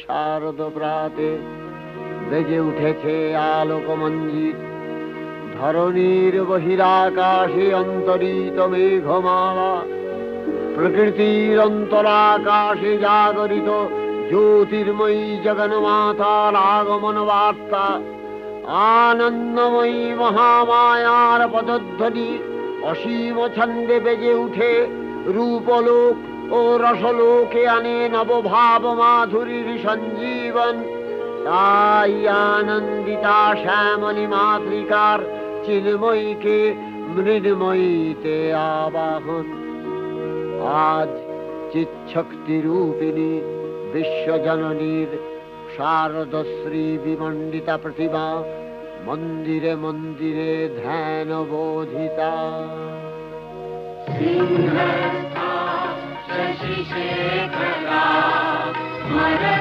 শারদ প্রাতে বেজে উঠেছে আলোকমঞ্জিত, ধরণীর বহিরাকাশে অন্তরিত মেঘমালা, প্রকৃতির অন্তরাকাশে জাগরিত জ্যোতির্ময়ী জগন্মাতার আগমন বার্তা, আনন্দময়ী মহামায়ার পদধ্বনি অসীম ছন্দে বেজে উঠে রূপলোক ও রসলোকে আনে নবভাব মাধুরীর সঞ্জীবন। তাই আনন্দিতা শ্যামলী মাতৃকার চিন্ময়ীকে মৃন্ময়ীতে আবাহন। আজ চিৎশক্তি রূপিণী বিশ্বজননীর শারদশ্রী বিমণ্ডিতা প্রতিমা মন্দিরে মন্দিরে ধ্যান বোধিতা।